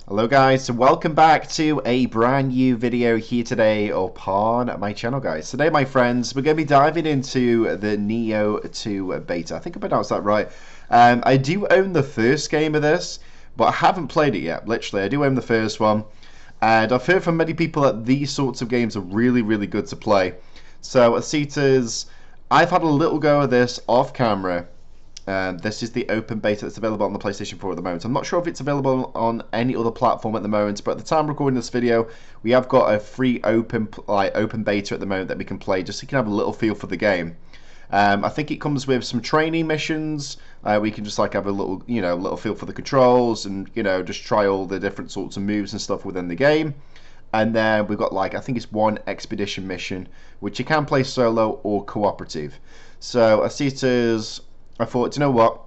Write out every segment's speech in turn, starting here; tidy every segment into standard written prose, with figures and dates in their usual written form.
Hello guys, so welcome back to a brand new video here today upon my channel guys. Today my friends, we're going to be diving into the Nioh 2 beta. I think I pronounced that right. I do own the first game of this, but I haven't played it yet. Literally, I do own the first one. And I've heard from many people that these sorts of games are really good to play. So Acetas, I've had a little go of this off camera. This is the open beta that's available on the PlayStation 4 at the moment. I'm not sure if it's available on any other platform at the moment, but at the time of recording this video, we have got a free open beta at the moment that we can play, just so you can have a little feel for the game. I think it comes with some training missions. We can just have a little, little feel for the controls, and just try all the different sorts of moves and stuff within the game. And then we've got I think it's one expedition mission, which you can play solo or cooperative. So I thought, you know what?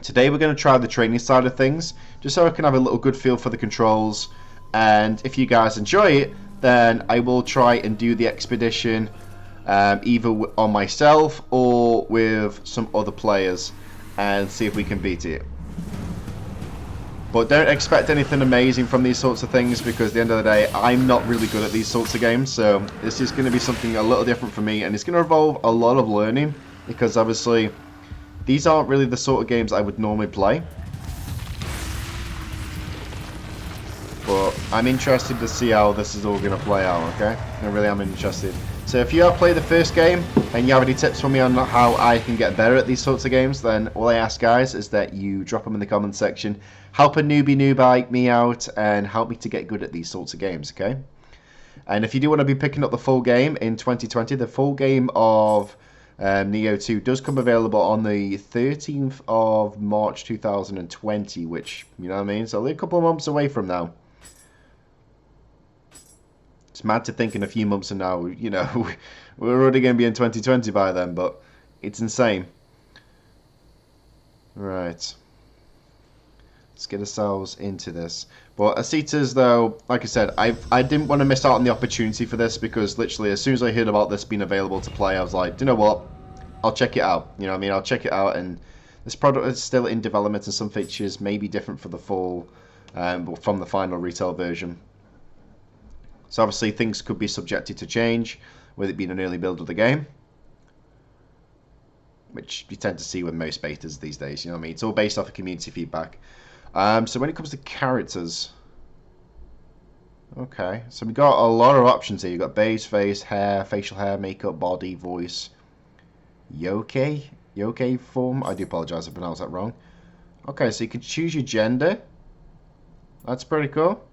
Today we're going to try the training side of things, just so I can have a little good feel for the controls. And if you guys enjoy it, then I will try and do the expedition either on myself or with some other players and see if we can beat it. But don't expect anything amazing from these sorts of things, because at the end of the day, I'm not really good at these sorts of games. So this is going to be something a little different for me, and it's going to involve a lot of learning, because obviously these aren't really the sort of games I would normally play. But I'm interested to see how this is all going to play out, okay? I really am interested. So if you have played the first game and you have any tips for me on how I can get better at these sorts of games, then all I ask, guys, is that you drop them in the comment section. Help a newbie noob me out and help me to get good at these sorts of games, okay? And if you do want to be picking up the full game in 2020, the full game of Nioh 2 does come available on the 13th of March 2020, which, you know what I mean? So only a couple of months away from now. It's mad to think in a few months from now, we're already going to be in 2020 by then, but it's insane. Right. Let's get ourselves into this. But Acetas, though, like I said, I didn't want to miss out on the opportunity for this, because literally as soon as I heard about this being available to play, I was like, do you know what? I'll check it out. You know what I mean? I'll check it out, and this product is still in development, and some features may be different for the full, from the final retail version. So obviously things could be subjected to change, with it being an early build of the game, which you tend to see with most betas these days. You know what I mean? It's all based off of community feedback. So when it comes to characters, okay, so we got a lot of options here. You've got base, face, hair, facial hair, makeup, body, voice, yoke form. I do apologize if I pronounced that wrong. Okay, so you can choose your gender. That's pretty cool.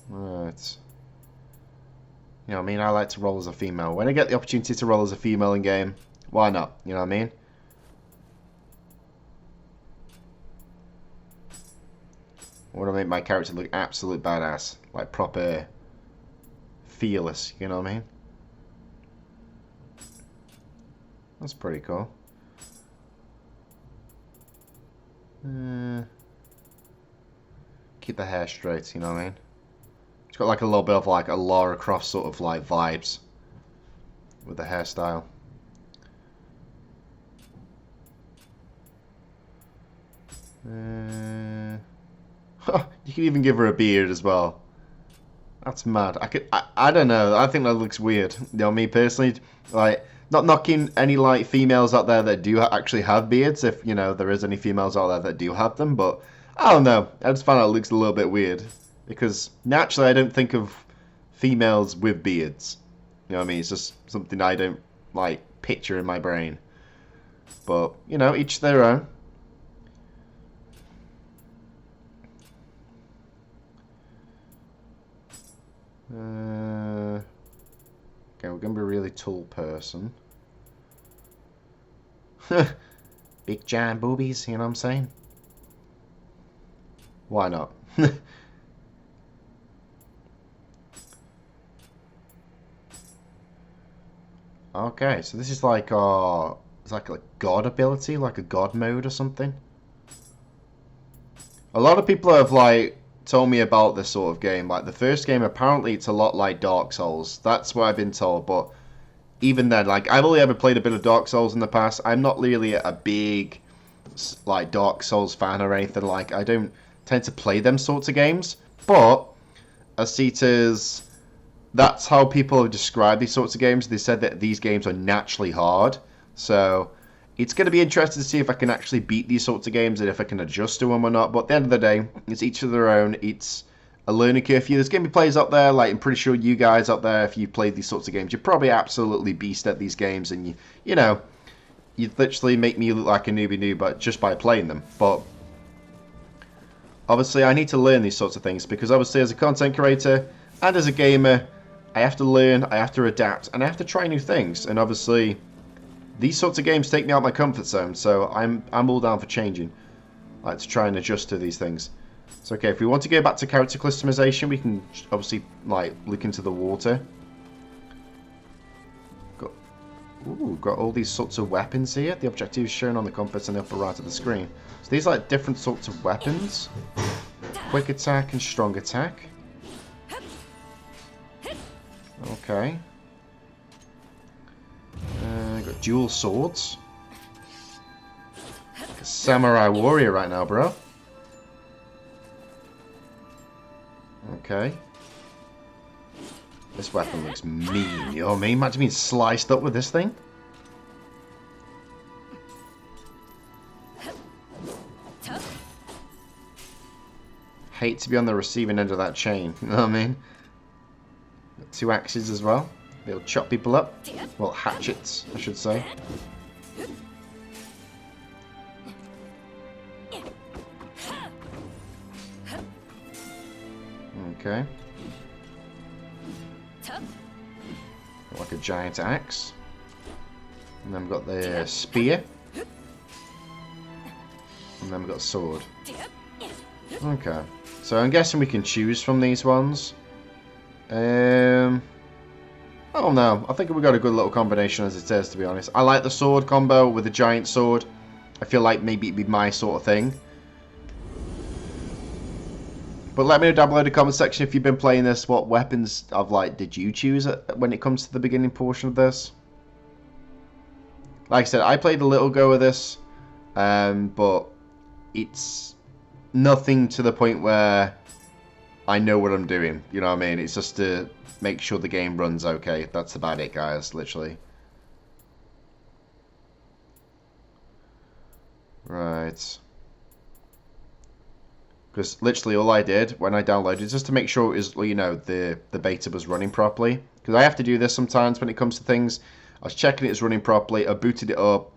Right. You know what I mean? I like to roll as a female. When I get the opportunity to roll as a female in game, why not? You know what I mean? I want to make my character look absolute badass, like proper fearless, you know what I mean? That's pretty cool. Keep the hair straight, you know what I mean? It's got like a little bit of like a Lara Croft sort of like vibes with the hairstyle. You can even give her a beard as well. That's mad. I don't know. I think that looks weird. You know, me personally, like, not knocking any like females out there that do actually have beards. If there is any females out there that do have them, but I don't know. I just find it looks a little bit weird, because naturally I don't think of females with beards. You know what I mean? It's just something I don't like picture in my brain. But each their own. Okay, we're gonna be a really tall person. Big giant boobies, you know what I'm saying? Why not? Okay, so this is like it's like a god ability, like a god mode or something. A lot of people have told me about this sort of game. Like the first game, apparently it's a lot like Dark Souls. That's what I've been told, but even then, I've only ever played a bit of Dark Souls in the past. I'm not really a big like Dark Souls fan or anything. Like, I don't tend to play them sorts of games, but I see it as that's how people have described these sorts of games. They said that these games are naturally hard, so it's going to be interesting to see if I can actually beat these sorts of games and if I can adjust to them or not. But at the end of the day, it's each of their own. It's a learning curve for you. There's going to be players out there, like I'm pretty sure you guys out there, if you played these sorts of games, you're probably absolutely beast at these games, and you know, you'd literally make me look like a newbie noob, but just by playing them. But obviously, I need to learn these sorts of things because obviously, as a content creator and as a gamer, I have to learn, I have to adapt, and I have to try new things. And obviously, these sorts of games take me out of my comfort zone, so I'm all down for changing. I like to try and adjust to these things. So okay, if we want to go back to character customization, we can obviously like look into the water. Got all these sorts of weapons here. The objective is shown on the compass in the upper right of the screen. So these are like different sorts of weapons. Quick attack and strong attack. Okay. Got dual swords. Like a samurai warrior right now, bro. Okay. This weapon looks mean, you know what I mean? Imagine being sliced up with this thing. Hate to be on the receiving end of that chain, you know what I mean? Got two axes as well. They'll chop people up. Well, hatchets, I should say. Okay. Like a giant axe. And then we've got the spear. And then we've got a sword. Okay. So I'm guessing we can choose from these ones. Oh no, I think we've got a good little combination as it is, to be honest. I like the sword combo with the giant sword. I feel like maybe it'd be my sort of thing. But let me know down below in the comment section if you've been playing this, what weapons of like did you choose when it comes to the beginning portion of this? Like I said, I played a little go of this, but it's nothing to the point where I know what I'm doing. You know what I mean? It's just to make sure the game runs okay. That's about it, guys, literally. Right. Because literally all I did when I downloaded just to make sure it was, you know, the beta was running properly. Because I have to do this sometimes when it comes to things. I was checking it was running properly. I booted it up.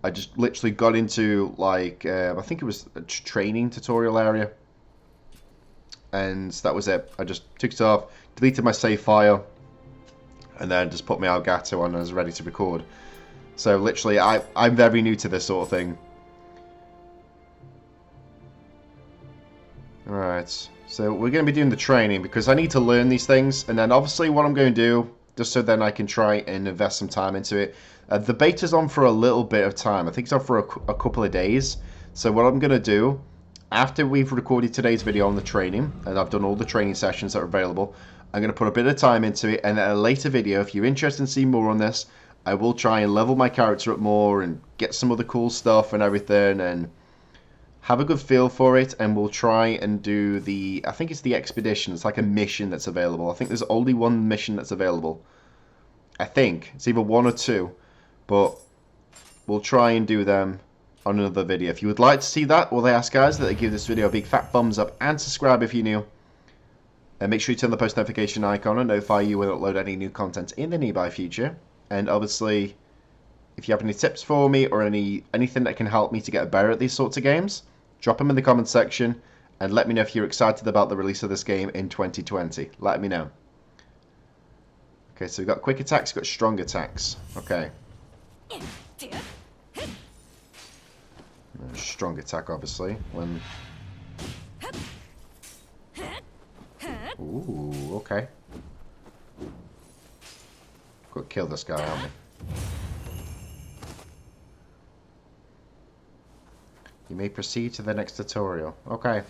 I just literally got into like I think it was a training tutorial area, and that was it. I just took it off, deleted my save file, and then just put my Elgato on and I was ready to record. So literally, I'm very new to this sort of thing. Alright, so we're going to be doing the training because I need to learn these things, and then obviously what I'm going to do, just so then I can try and invest some time into it. The beta's on for a little bit of time. I think it's on for a couple of days. So what I'm going to do, after we've recorded today's video on the training, and I've done all the training sessions that are available, I'm going to put a bit of time into it, and at a later video, if you're interested in seeing more on this, I will try and level my character up more and get some other cool stuff and everything, and have a good feel for it, and we'll try and do the, I think it's the expedition. It's like a mission that's available. I think there's only one mission that's available. I think. It's either one or two. But we'll try and do them on another video. If you would like to see that, all I ask, guys, that they give this video a big fat thumbs up and subscribe if you're new. And make sure you turn the post notification icon and notify you when I upload any new content in the nearby future. And obviously, if you have any tips for me or anything that can help me to get better at these sorts of games, drop them in the comment section and let me know if you're excited about the release of this game in 2020. Let me know. Okay, so we've got quick attacks, we've got strong attacks. Okay. Strong attack, obviously. When. Ooh, okay. Got to kill this guy, aren't we? You may proceed to the next tutorial. Okay.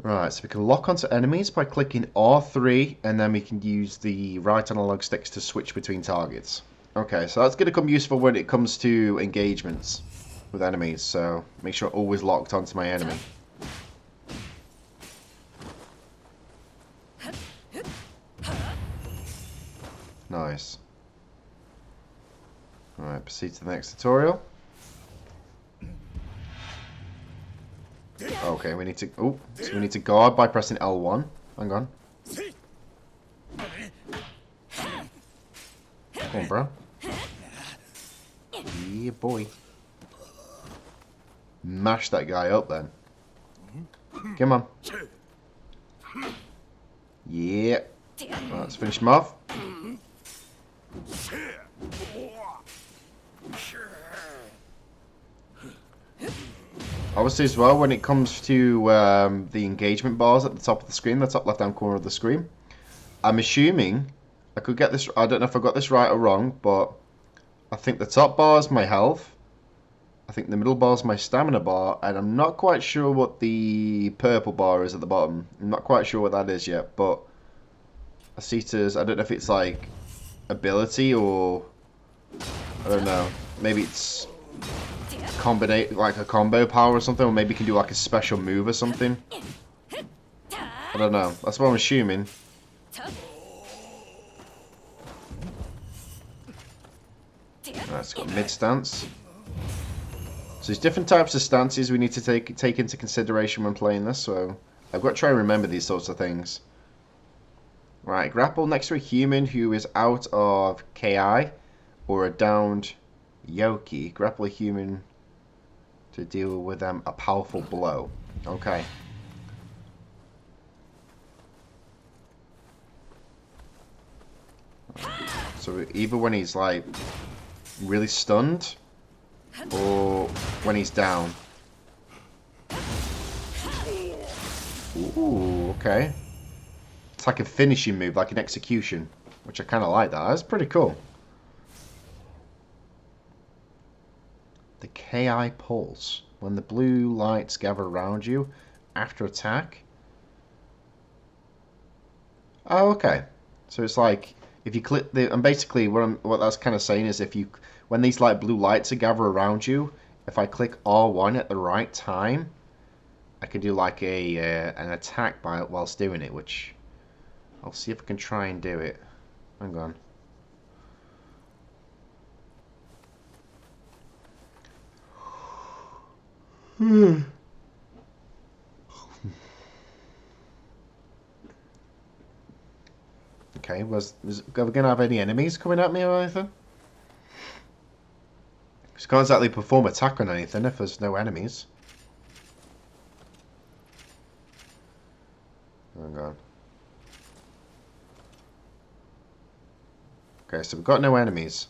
Right, so we can lock onto enemies by clicking R3, and then we can use the right analog sticks to switch between targets. Okay, so that's going to come useful when it comes to engagements with enemies, so make sure I'm always locked onto my enemy. Nice. Alright, proceed to the next tutorial. Okay, we need to... Oh, so we need to guard by pressing L1. Hang on. Come on, bro. Yeah, boy. Mash that guy up, then. Come on. Yeah. Right, let's finish him off. Obviously, as well, when it comes to the engagement bars at the top of the screen, the top left-hand corner of the screen, I'm assuming... I could get this... I don't know if I got this right or wrong, but I think the top bar is my health. I think the middle bar is my stamina bar, and I'm not quite sure what the purple bar is at the bottom. I'm not quite sure what that is yet, but I see it as... I don't know if it's like ability or... I don't know. Maybe it's combinate like a combo power or something, or maybe you can do like a special move or something. I don't know. That's what I'm assuming. Right, it's got mid stance. So there's different types of stances we need to take into consideration when playing this. So I've got to try and remember these sorts of things. Right, grapple next to a human who is out of KI or a downed Yoki. Grapple a human to deal with them a powerful blow. Okay. So either when he's like really stunned or when he's down. Ooh, okay. It's like a finishing move, like an execution, which I kind of like that. That's pretty cool. The KI pulse. When the blue lights gather around you after attack. Oh, okay. So it's like if you click the, and basically what that's kind of saying is when these like blue lights are gather around you, if I click R1 at the right time, I can do like an attack whilst doing it, which I'll see if I can try and do it. Hang on. Okay, are we going to have any enemies coming at me or anything? Because can't exactly perform attack on anything if there's no enemies. Hang on. Okay, so we've got no enemies.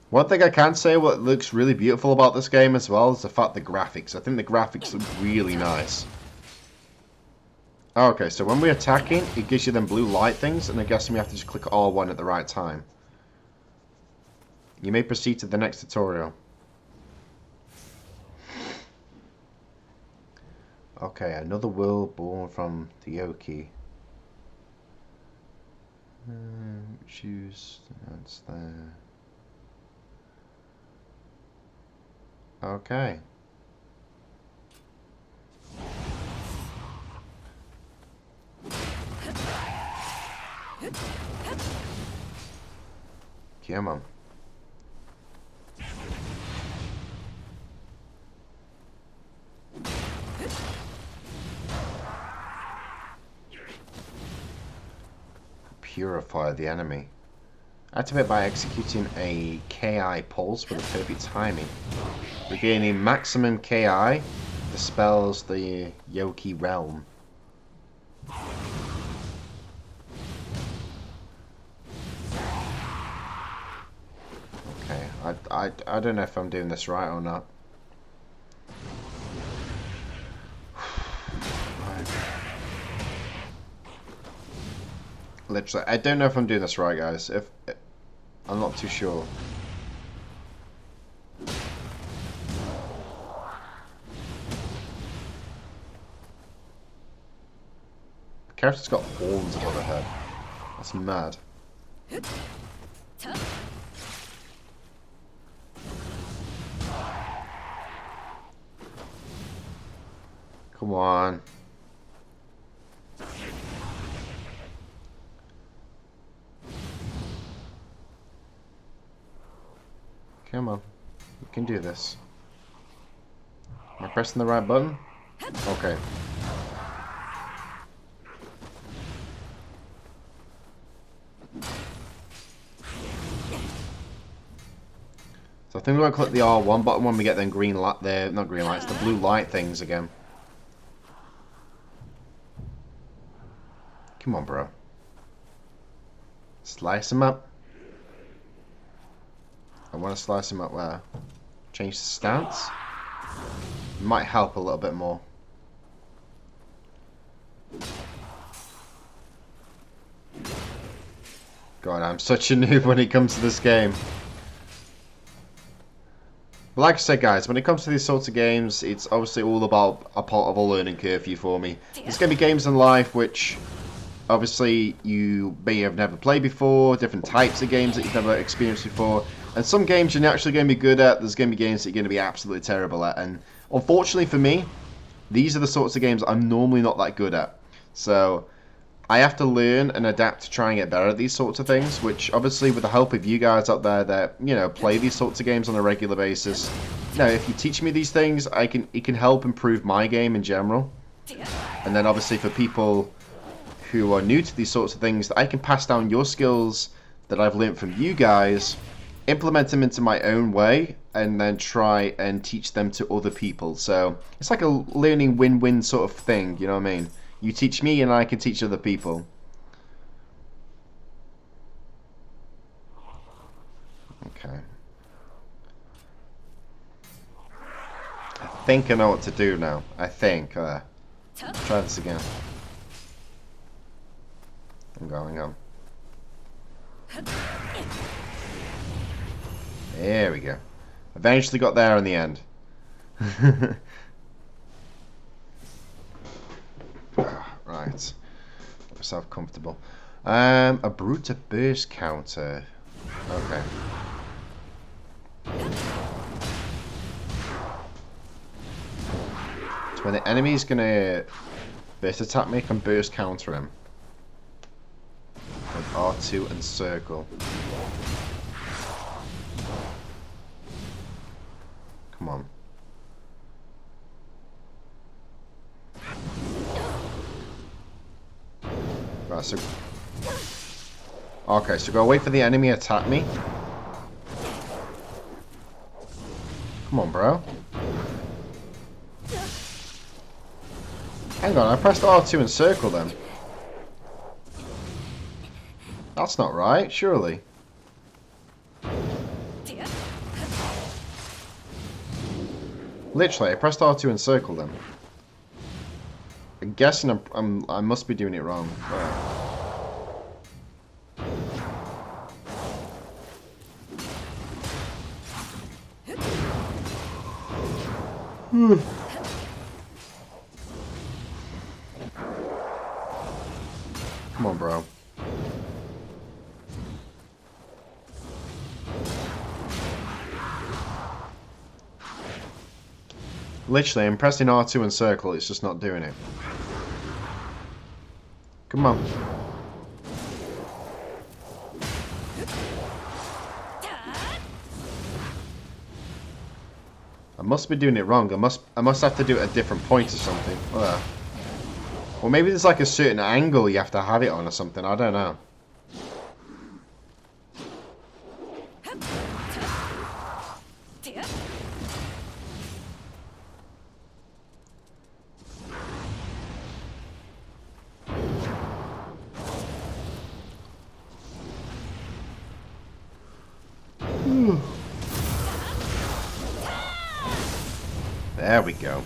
One thing I can say what looks really beautiful about this game as well is the fact the graphics. I think the graphics look really nice. Okay, so when we're attacking, it gives you them blue light things, and I guess we have to just click R1 at the right time. You may proceed to the next tutorial. Okay, another world born from the Yoki. Choose, that's there. Okay. Come on. Purify the enemy. Activate by executing a KI pulse with a perfect timing. Regaining maximum KI dispels the Yoki realm. Okay, I don't know if I'm doing this right or not. Literally, I don't know if I'm doing this right, guys. I'm not too sure. The character's got horns above her head. That's mad. Come on. Come on. You can do this. Am I pressing the right button? Okay. So I think we're going to click the R1 button when we get them green light, not green lights, the blue light things again. Come on, bro. Slice him up. I want to slice him up where? Change the stance? Might help a little bit more. God, I'm such a noob when it comes to this game. But like I said, guys, when it comes to these sorts of games, it's obviously all about a part of a learning curve for you for me. There's going to be games in life which, obviously, you may have never played before, different types of games that you've never experienced before, and some games you're naturally going to be good at, there's going to be games that you're going to be absolutely terrible at, and unfortunately for me, these are the sorts of games I'm normally not that good at. So I have to learn and adapt to try and get better at these sorts of things, which obviously with the help of you guys out there that, you know, play these sorts of games on a regular basis, you know, if you teach me these things, it can help improve my game in general. And then obviously for people who are new to these sorts of things, I can pass down your skills that I've learned from you guys, implement them into my own way, and then try and teach them to other people. So it's like a learning win-win sort of thing, you know what I mean? You teach me and I can teach other people. Okay. I think I know what to do now. I think. Try this again. I'm going on. There we go. Eventually got there in the end. Right. Get myself comfortable. A brute burst counter. Okay. So when the enemy's gonna burst attack me, I can burst counter him. With R2 and circle. Come on. Right, so... Okay, so go wait for the enemy to attack me. Come on, bro. Hang on, I pressed R2 and circle them. That's not right, surely. Literally, I pressed R2 and circled them. I'm guessing I must be doing it wrong. Come on, bro. Literally, I'm pressing R2 and circle, it's just not doing it. Come on. I must be doing it wrong. I must have to do it at a different point or something. Or maybe there's like a certain angle you have to have it on or something. I don't know. There we go.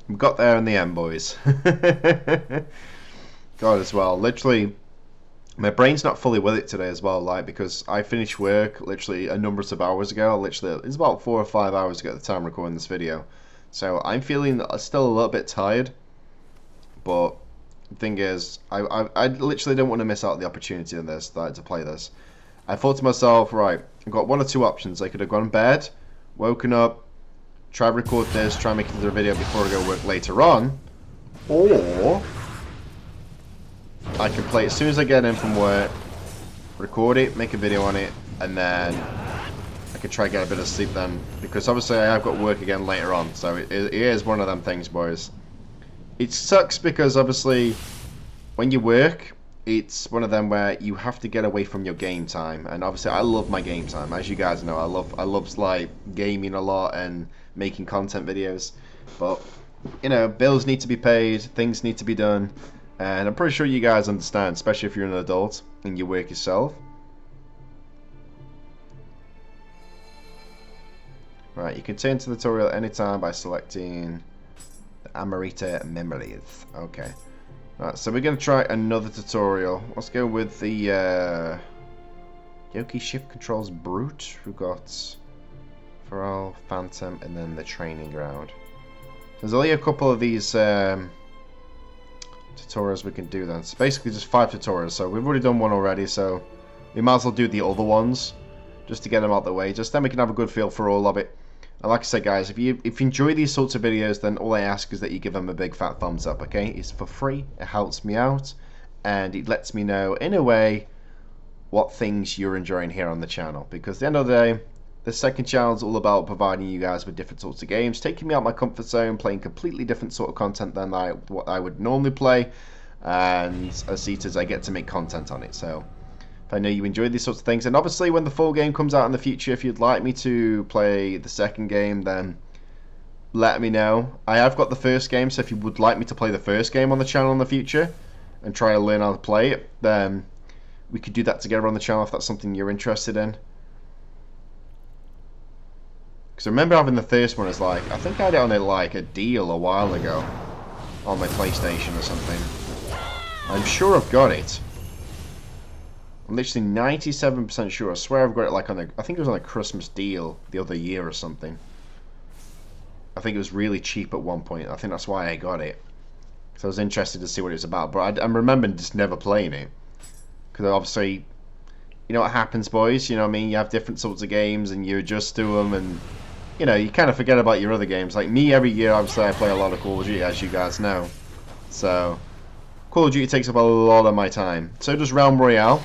We got there in the end, boys. God, as well. Literally, my brain's not fully with it today as well, like, because I finished work literally a number of hours ago. Literally, it's about 4 or 5 hours ago at the time of recording this video. So I'm feeling still a little bit tired, but The thing is, I literally don't want to miss out on the opportunity in this, like, to play this. I thought to myself, right, I've got one or two options. I could have gone to bed, woken up, try to record this, try and make it into a video before I go work later on, or I can play it as soon as I get in from work, record it, make a video on it, and then I could try to get a bit of sleep then, because obviously I have got work again later on, so it is one of them things, boys. It sucks because obviously when you work, it's one of them where you have to get away from your game time, and obviously I love my game time, as you guys know. I love like gaming a lot and making content videos, but you know, bills need to be paid, things need to be done, and I'm pretty sure you guys understand, especially if you're an adult and you work yourself. Right, you can turn to the tutorial anytime by selecting the Amarita Memories. Okay. Right, so we're going to try another tutorial. Let's go with the Yoki Shift Controls Brute. We've got Pharrell, Phantom, and then the Training Ground. There's only a couple of these tutorials we can do then. It's basically just 5 tutorials, so we've already done one already, so we might as well do the other ones just to get them out of the way. Just then we can have a good feel for all of it. And like I said, guys, if you enjoy these sorts of videos, then all I ask is that you give them a big fat thumbs up, okay? It's for free, it helps me out, and it lets me know, in a way, what things you're enjoying here on the channel. Because at the end of the day, the second channel is all about providing you guys with different sorts of games, taking me out my comfort zone, playing completely different sort of content than what I would normally play, and as I get to make content on it. So I know you enjoy these sorts of things, and obviously when the full game comes out in the future, if you'd like me to play the second game, then let me know. I have got the first game, so if you would like me to play the first game on the channel in the future and try to learn how to play it, then we could do that together on the channel if that's something you're interested in. Because I remember having the first one as like, I think I had it on like a deal a while ago on my PlayStation or something. I'm sure I've got it. I'm literally 97% sure. I swear I've got it like on I think it was on a Christmas deal the other year or something. I think it was really cheap at one point. I think that's why I got it. Because I was interested to see what it was about. But I'm remembering just never playing it. Because obviously, you know what happens, boys? You know what I mean? You have different sorts of games and you adjust to them, and you know, you kind of forget about your other games. Like me, every year, obviously, I play a lot of Call of Duty, as you guys know. So Call of Duty takes up a lot of my time. So does Realm Royale,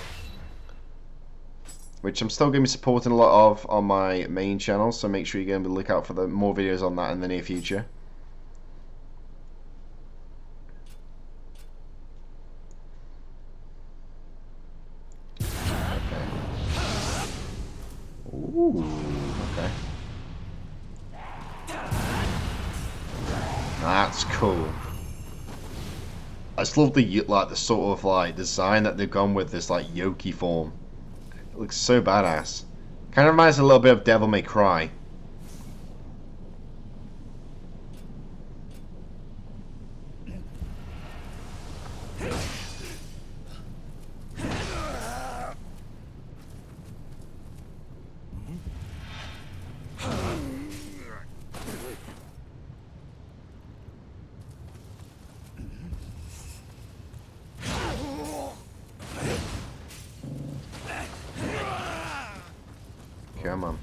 which I'm still going to be supporting a lot of on my main channel, so make sure you're going to look out for more videos on that in the near future. Okay. Ooh, okay. That's cool. I just love the sort of like design that they've gone with, this like Yoki form. It looks so badass. Kind of reminds me a little bit of Devil May Cry. Come on.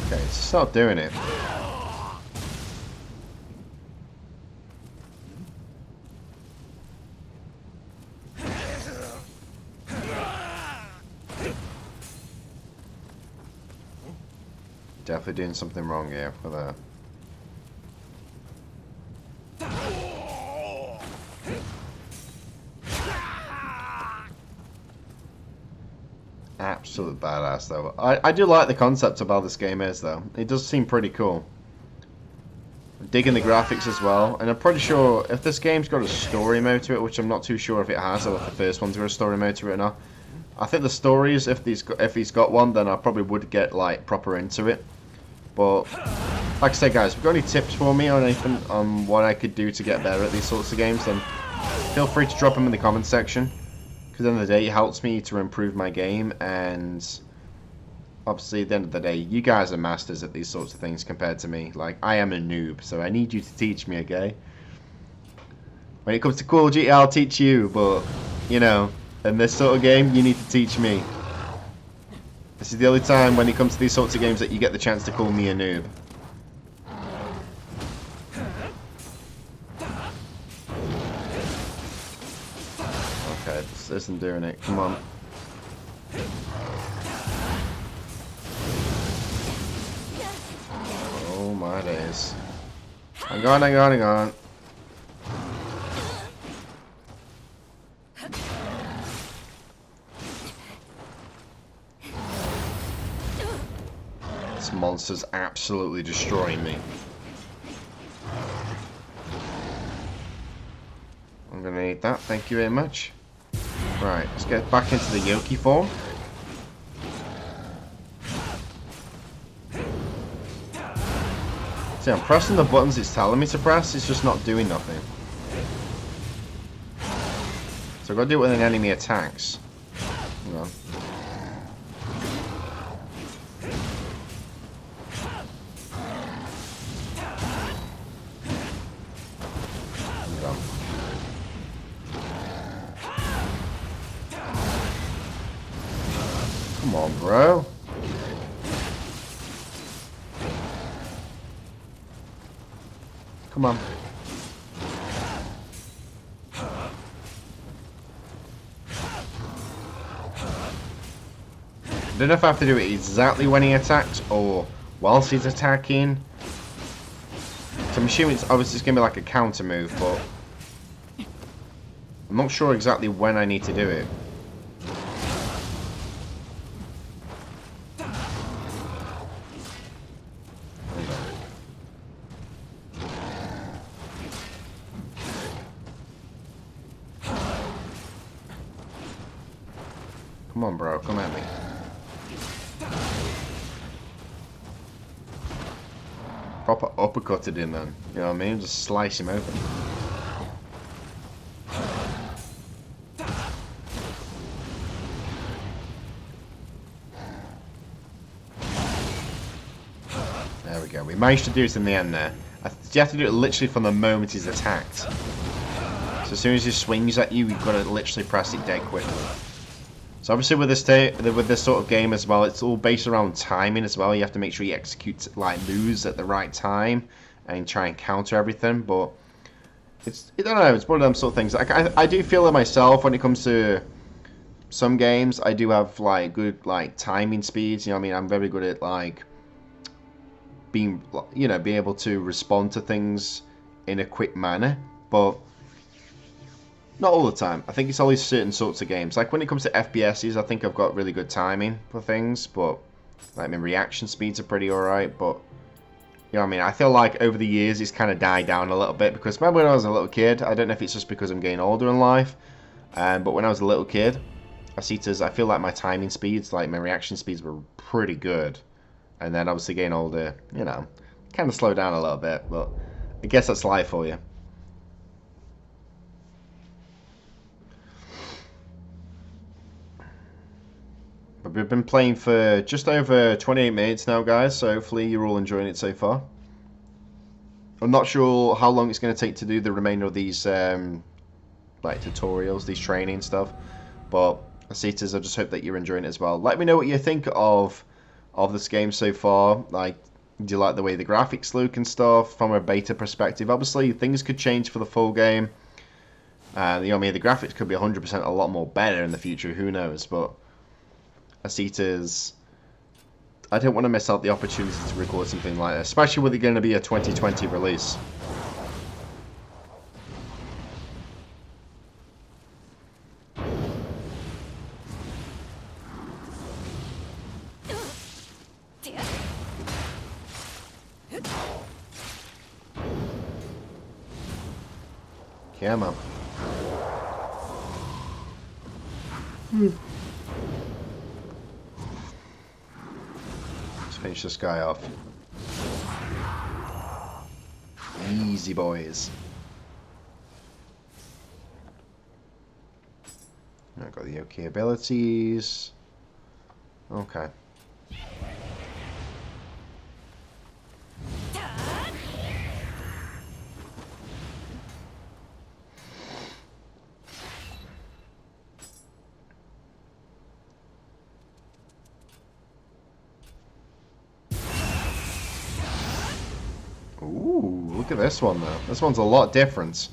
Okay, it's not doing it. Definitely doing something wrong here for that. Absolute badass though. I do like the concept of how this game is though. It does seem pretty cool. I'm digging the graphics as well, and I'm pretty sure if this game's got a story mode to it, which I'm not too sure if it has, or if the first one's got a story mode to it or not. I think the stories, if he's got one, then I probably would get like proper into it. But like I say, guys, if you've got any tips for me on anything on what I could do to get better at these sorts of games, then feel free to drop them in the comments section. Because at the end of the day, it helps me to improve my game, and obviously, at the end of the day, you guys are masters at these sorts of things compared to me. Like, I am a noob, so I need you to teach me, okay? When it comes to Call of Duty, I'll teach you, but, you know, in this sort of game, you need to teach me. This is the only time when it comes to these sorts of games that you get the chance to call me a noob. Okay, this isn't doing it. Come on. Oh my days. Hang on, hang on, hang on. This monster's absolutely destroying me. I'm gonna need that, thank you very much. Right, let's get back into the Yoki form. See, I'm pressing the buttons it's telling me to press, it's just not doing nothing. So I've got to do it when an enemy attacks. Hang on. Come on, bro. Come on. I don't know if I have to do it exactly when he attacks or whilst he's attacking. So I'm assuming it's obviously it's going to be like a counter move, but I'm not sure exactly when I need to do it. Come on, bro. Come at me. Proper uppercutted him then. You know what I mean? Just slice him open. There we go. We managed to do it in the end there. You have to do it literally from the moment he's attacked. So as soon as he swings at you, you've got to literally press it dead quickly. So obviously with this sort of game as well, it's all based around timing as well. You have to make sure you execute like moves at the right time and try and counter everything. But I don't know, it's one of them sort of things. I do feel it myself when it comes to some games. I do have like good like timing speeds. You know what I mean? I'm very good at like being able to respond to things in a quick manner, but not all the time. I think it's always certain sorts of games. Like when it comes to FPSs, I think I've got really good timing for things, but like my reaction speeds are pretty alright, but you know what I mean? I feel like over the years it's kind of died down a little bit, because remember when I was a little kid, I don't know if it's just because I'm getting older in life, but when I was a little kid, I feel like my timing speeds, like my reaction speeds were pretty good. And then obviously getting older, you know, kind of slow down a little bit, but I guess that's life for you. But we've been playing for just over 28 minutes now, guys, so hopefully you're all enjoying it so far. I'm not sure how long it's going to take to do the remainder of these like tutorials, these training stuff, but Asitas, I just hope that you're enjoying it as well. Let me know what you think of this game so far. Like, do you like the way the graphics look and stuff from a beta perspective? Obviously, things could change for the full game. You know what I mean? The graphics could be 100% a lot more better in the future. Who knows? But Asitas, I don't want to miss out the opportunity to record something like this, especially with it going to be a 2020 release. Come on. Let's finish this guy off. Easy, boys. I've got the okay abilities. Okay. look at this one though. This one's a lot different.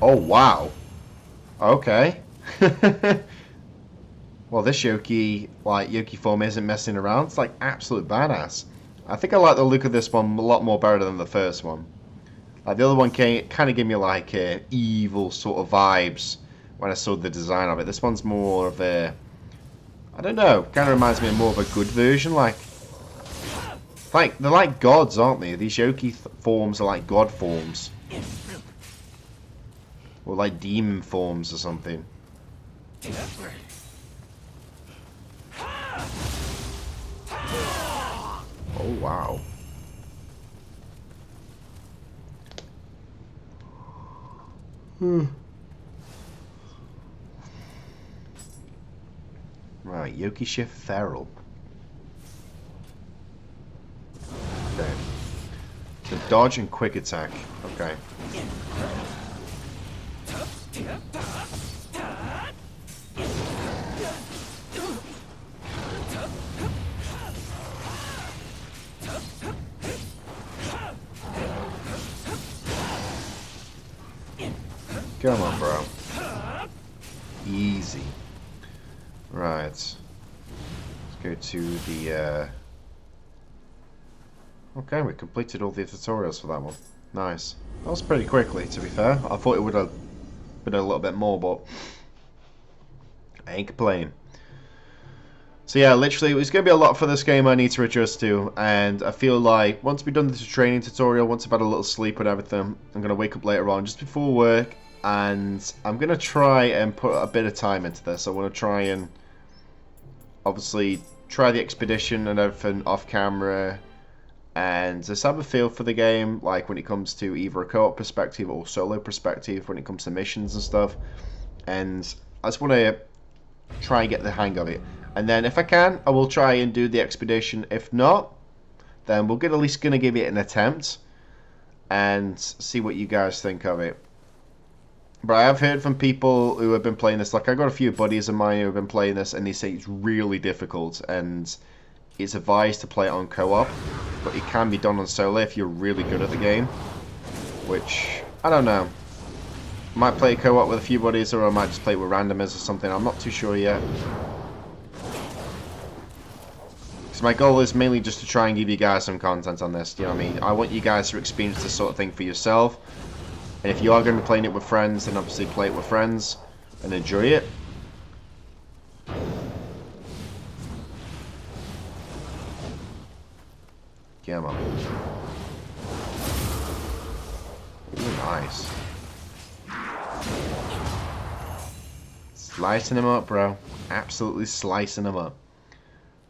Oh wow. Okay. Well, this Yoki form isn't messing around. It's like absolute badass. I think I like the look of this one a lot more better than the first one. Like the other one kind of gave me like evil sort of vibes when I saw the design of it. This one's more of a, I don't know, kind of reminds me of more of a good version. Like they're like gods, aren't they? These Yoki forms are like god forms, or like demon forms or something. Oh wow. Right, Yoki Shift Feral. Okay. So dodge and quick attack. Okay. Come on, bro. Easy. Right. Let's go to the... Okay, we completed all the tutorials for that one. Nice. That was pretty quickly, to be fair. I thought it would have been a little bit more, but... I ain't complaining. So yeah, literally, it's going to be a lot for this game I need to adjust to, and I feel like once we've done the training tutorial, once I've had a little sleep and everything, I'm going to wake up later on, just before work, and I'm going to try and put a bit of time into this. I want to try and, obviously, try the expedition and everything off camera, and just have a feel for the game, like when it comes to either a co-op perspective or solo perspective, when it comes to missions and stuff, and I just want to try and get the hang of it. And then if I can, I will try and do the expedition. If not, then we're at least going to give it an attempt and see what you guys think of it. But I have heard from people who have been playing this, like I got a few buddies of mine who have been playing this, and they say it's really difficult, and it's advised to play it on co-op, but it can be done on solo if you're really good at the game, which, I don't know. I might play co-op with a few buddies, or I might just play it with randomers or something. I'm not too sure yet. So my goal is mainly just to try and give you guys some content on this, you know what I mean? I want you guys to experience this sort of thing for yourself. And if you are going to be playing it with friends, then obviously play it with friends and enjoy it. Come on. Ooh, nice. Slicing them up, bro. Absolutely slicing them up.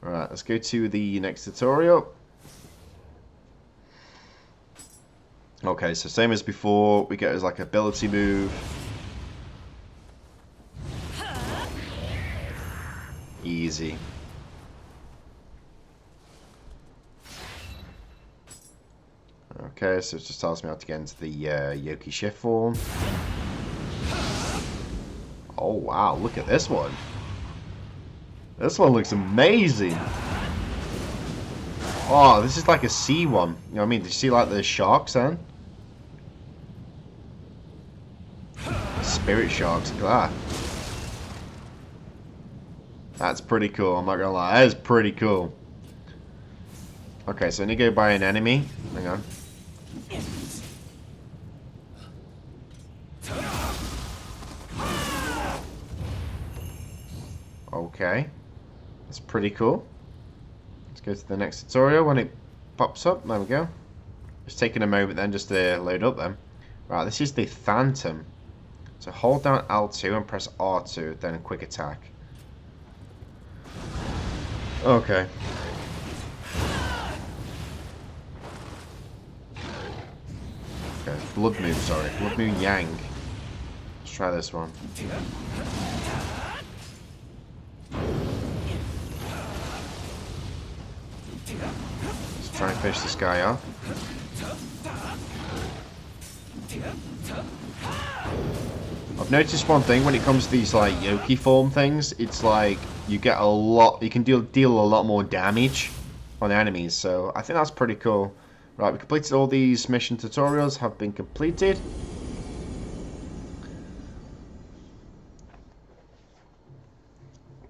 Alright, let's go to the next tutorial. Okay, so same as before, we get as like ability move. Easy. Okay, so it just tells me how to get into the Yoki Shift form. Oh wow, look at this one. This one looks amazing. Oh, this is like a sea one. You know what I mean? Did you see like the sharks then? Spirit sharks, look at that. That's pretty cool, I'm not gonna lie. That is pretty cool. Okay, so I need to go by an enemy. Hang on. Okay. That's pretty cool. Let's go to the next tutorial when it pops up. There we go. Just taking a moment then just to load up then. Right, this is the Phantom. So hold down L2 and press R2, then a quick attack. Okay. Okay, Blood Moon, sorry. Blood Moon Yang. Let's try this one. Let's try and finish this guy off. noticed one thing when it comes to these like Yoki form things. It's like you get a lot. You can deal a lot more damage on enemies. So I think that's pretty cool. Right, we completed all these mission tutorials. Have been completed.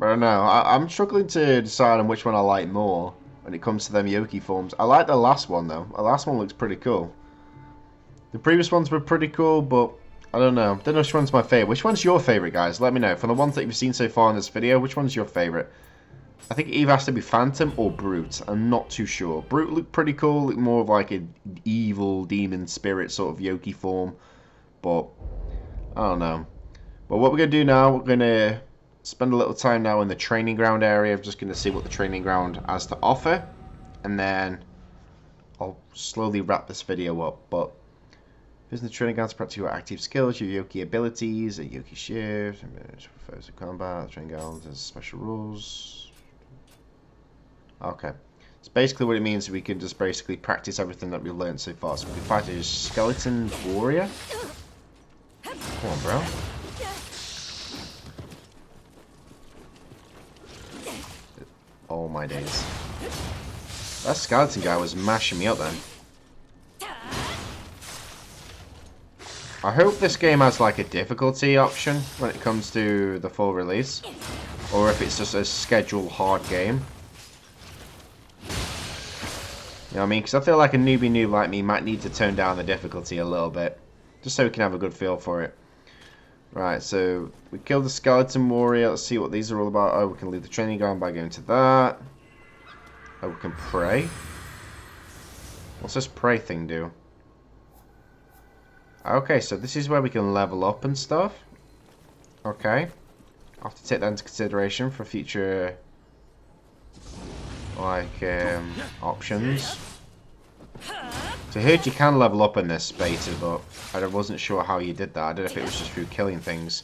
I don't know. I'm struggling to decide on which one I like more when it comes to them Yoki forms. I like the last one though. The last one looks pretty cool. The previous ones were pretty cool, but I don't know. Don't know which one's my favourite. Which one's your favourite, guys? Let me know. From the ones that you've seen so far in this video, which one's your favourite? I think it either has to be Phantom or Brute. I'm not too sure. Brute looked pretty cool. Looked more of like an evil demon spirit sort of Yoki form. But I don't know. But what we're going to do now, we're going to spend a little time now in the training ground area. I'm just going to see what the training ground has to offer. And then I'll slowly wrap this video up. But visit the training ground to practice your active skills, your Yoki abilities, a Yoki shift, refers to combat, the training ground has special rules. Okay. So basically what it means is we can just basically practice everything that we've learned so far. So we can fight a skeleton warrior. Come on, bro. Oh my days. That skeleton guy was mashing me up then. I hope this game has like a difficulty option when it comes to the full release. Or if it's just a scheduled hard game. You know what I mean? Because I feel like a newbie noob like me might need to tone down the difficulty a little bit. Just so we can have a good feel for it. Right, so we killed the skeleton warrior. Let's see what these are all about. Oh, we can leave the training ground by going to that. Oh, we can pray. What's this pray thing do? Okay, so this is where we can level up and stuff. Okay. I'll have to take that into consideration for future like options. So I heard you can level up in this beta, but I wasn't sure how you did that. I don't know if it was just through killing things.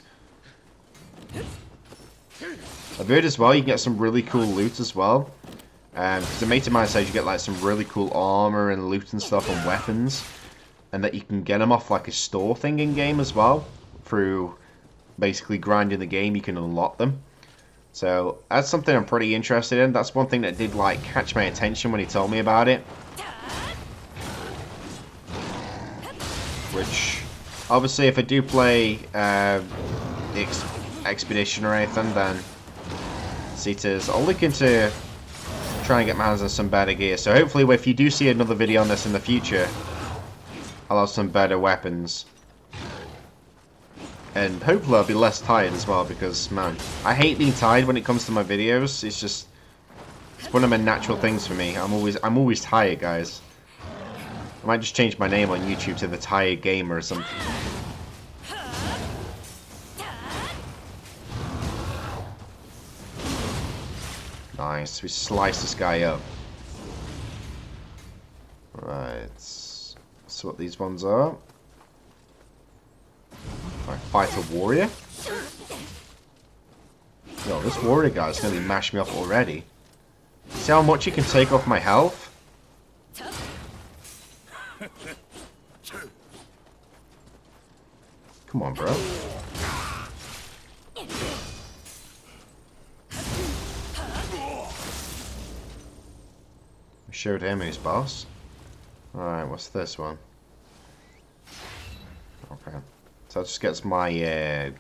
I've heard as well you can get some really cool loot as well. Because a mate of mine says you get like some really cool armor and loot and stuff and weapons. And that you can get them off like a store thing in game as well. Through basically grinding the game, you can unlock them. So that's something I'm pretty interested in. That's one thing that did like catch my attention when he told me about it. Which, obviously, if I do play the Expedition or anything, then Cetas, I'll look into trying to get my hands on some better gear. So hopefully, if you do see another video on this in the future, I'll have some better weapons. And hopefully I'll be less tired as well, because, man, I hate being tired when it comes to my videos. It's just, it's one of my natural things for me. I'm always tired, guys. I might just change my name on YouTube to the Tired Gamer or something. Nice, we sliced this guy up. Right, so what these ones are. Right, fight a warrior. Yo, this warrior guy's gonna mash me up already. See how much he can take off my health? Come on, bro. We showed him who's boss. Alright, what's this one? Okay. So that just gets my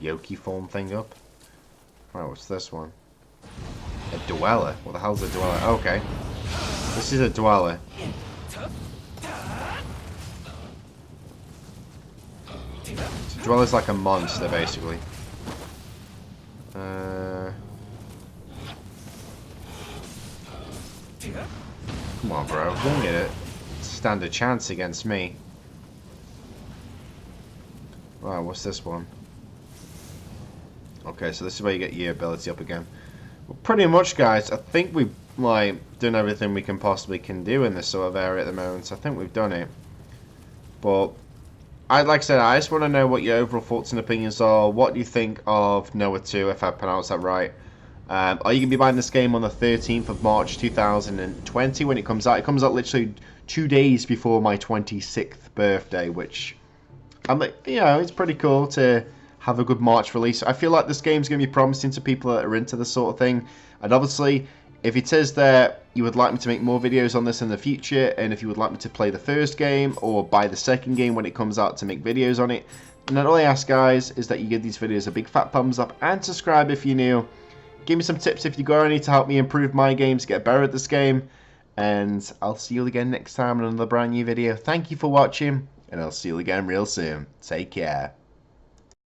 Yoki form thing up. Alright, what's this one? A dweller? What the hell's a dweller? Okay. This is a dweller. So dweller's like a monster, basically. Come on, bro. Don't get it. Stand a chance against me. Right, what's this one? Okay, so this is where you get your ability up again. Well, pretty much, guys, I think we've like done everything we can possibly do in this sort of area at the moment. So I think we've done it. But like I said, I just want to know what your overall thoughts and opinions are. What do you think of Nioh 2, if I pronounced that right? Are you going to be buying this game on the 13th of March 2020 when it comes out? It comes out literally 2 days before my 26th birthday, which I'm like, you know, it's pretty cool to have a good March release. I feel like this game's going to be promising to people that are into this sort of thing. And obviously, if it is that you would like me to make more videos on this in the future, and if you would like me to play the first game or buy the second game when it comes out to make videos on it, then all I ask, guys, is that you give these videos a big fat thumbs up and subscribe if you're new. Give me some tips if you got any to help me improve my games, get better at this game. And I'll see you again next time in another brand new video. Thank you for watching, and I'll see you again real soon. Take care.